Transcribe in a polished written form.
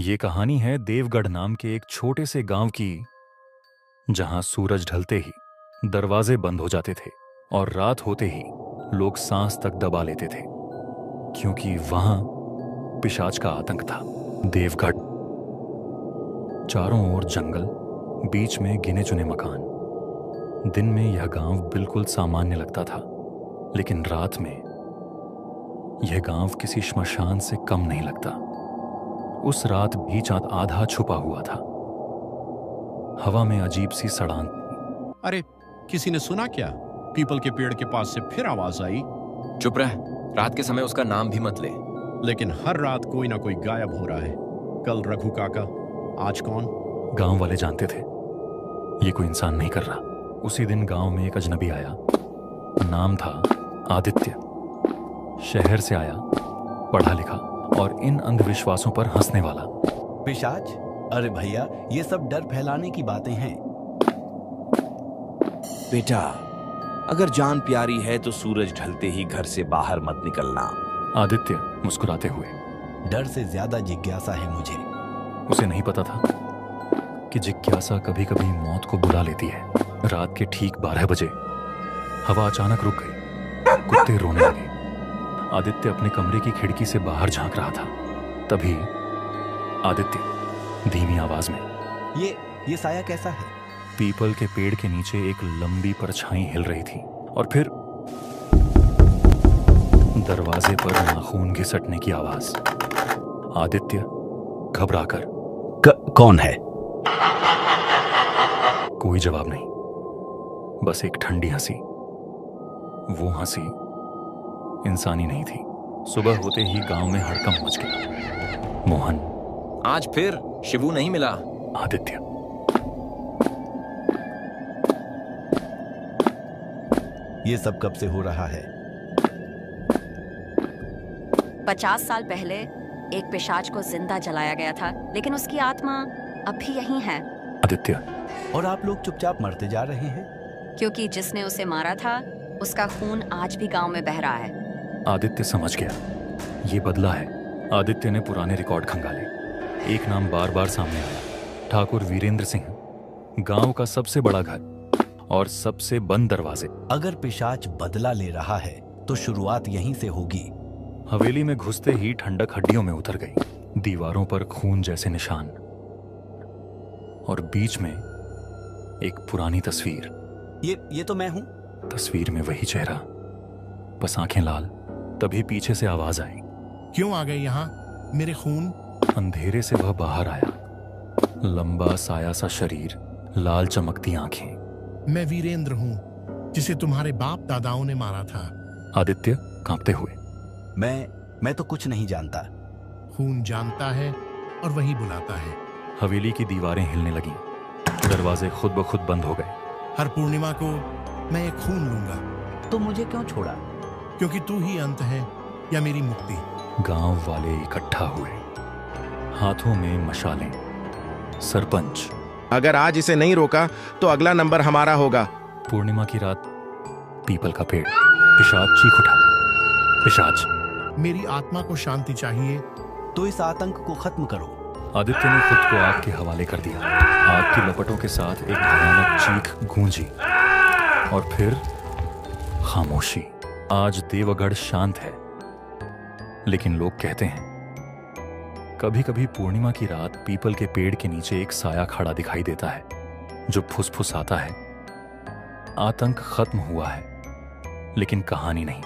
ये कहानी है देवगढ़ नाम के एक छोटे से गांव की, जहां सूरज ढलते ही दरवाजे बंद हो जाते थे और रात होते ही लोग सांस तक दबा लेते थे, क्योंकि वहां पिशाच का आतंक था। देवगढ़, चारों ओर जंगल, बीच में गिने चुने मकान। दिन में यह गांव बिल्कुल सामान्य लगता था, लेकिन रात में यह गांव किसी श्मशान से कम नहीं लगता। उस रात भी चांद आधा छुपा हुआ था। हवा में अजीब सी सड़ान। अरे, किसी ने सुना क्या? पीपल के पेड़ के पास से फिर आवाज आई। चुप रह, रात के समय उसका नाम भी मत ले। लेकिन हर रात कोई ना कोई गायब हो रहा है। कल रघु काका, आज कौन? गांव वाले जानते थे ये कोई इंसान नहीं कर रहा। उसी दिन गांव में एक अजनबी आया। नाम था आदित्य। शहर से आया, पढ़ा लिखा और इन अंधविश्वासों पर हंसने वाला। पिशाच? अरे भैया, ये सब डर फैलाने की बातें हैं। बेटा, अगर जान प्यारी है तो सूरज ढलते ही घर से बाहर मत निकलना। आदित्य मुस्कुराते हुए। डर से ज्यादा जिज्ञासा है मुझे। उसे नहीं पता था कि जिज्ञासा कभी कभी मौत को बुला लेती है। रात के ठीक 12 बजे हवा अचानक रुक गई। कुत्ते रोने लगे। आदित्य अपने कमरे की खिड़की से बाहर झांक रहा था। तभी आदित्य धीमी आवाज में, ये साया कैसा है? पीपल के पेड़ के नीचे एक लंबी परछाई हिल रही थी और फिर दरवाजे पर नाखून घिसटने की आवाज। आदित्य घबराकर, कौन है? कोई जवाब नहीं, बस एक ठंडी हंसी। वो हंसी इंसानी नहीं थी। सुबह होते ही गांव में हड़कंप मच गया। मोहन, आज फिर शिवू नहीं मिला। आदित्य, ये सब कब से हो रहा है? 50 साल पहले एक पिशाच को जिंदा जलाया गया था, लेकिन उसकी आत्मा अब भी यहीं है। आदित्य, और आप लोग चुपचाप मरते जा रहे हैं? क्योंकि जिसने उसे मारा था उसका खून आज भी गांव में बह रहा है। आदित्य समझ गया, ये बदला है। आदित्य ने पुराने रिकॉर्ड खंगाले। एक नाम बार बार सामने आया, ठाकुर वीरेंद्र सिंह। गांव का सबसे बड़ा घर और सबसे बंद दरवाजे। अगर पिशाच बदला ले रहा है तो शुरुआत यहीं से होगी। हवेली में घुसते ही ठंडक हड्डियों में उतर गई। दीवारों पर खून जैसे निशान और बीच में एक पुरानी तस्वीर। ये तो मैं हूं। तस्वीर में वही चेहरा, बस आंखें लाल। तभी पीछे से आवाज आई, क्यों आ गए यहाँ मेरे खून? अंधेरे से वह बाहर आया। लंबा साया सा शरीर, लाल चमकती आंखें। मैं वीरेंद्र हूँ, जिसे तुम्हारे बाप दादाओं ने मारा था। आदित्य कांपते हुए, मैं तो कुछ नहीं जानता। खून जानता है और वही बुलाता है। हवेली की दीवारें हिलने लगीं। दरवाजे खुद ब खुद बंद हो गए। हर पूर्णिमा को मैं एक खून लूंगा। तो मुझे क्यों छोड़ा? क्योंकि तू ही अंत है या मेरी मुक्ति। गांव वाले इकट्ठा हुए, हाथों में मशालें। सरपंच, अगर आज इसे नहीं रोका तो अगला नंबर हमारा होगा। पूर्णिमा की रात, पीपल का पेड़। पिशाच चीख उठा। पिशाच, मेरी आत्मा को शांति चाहिए। तो इस आतंक को खत्म करो। आदित्य ने खुद को आग के हवाले कर दिया। आग की लपटों के साथ एक भयानक चीख गूंजी और फिर खामोशी। आज देवगढ़ शांत है, लेकिन लोग कहते हैं कभी कभी पूर्णिमा की रात पीपल के पेड़ के नीचे एक साया खड़ा दिखाई देता है, जो फुसफुसाता है। आतंक खत्म हुआ है, लेकिन कहानी नहीं।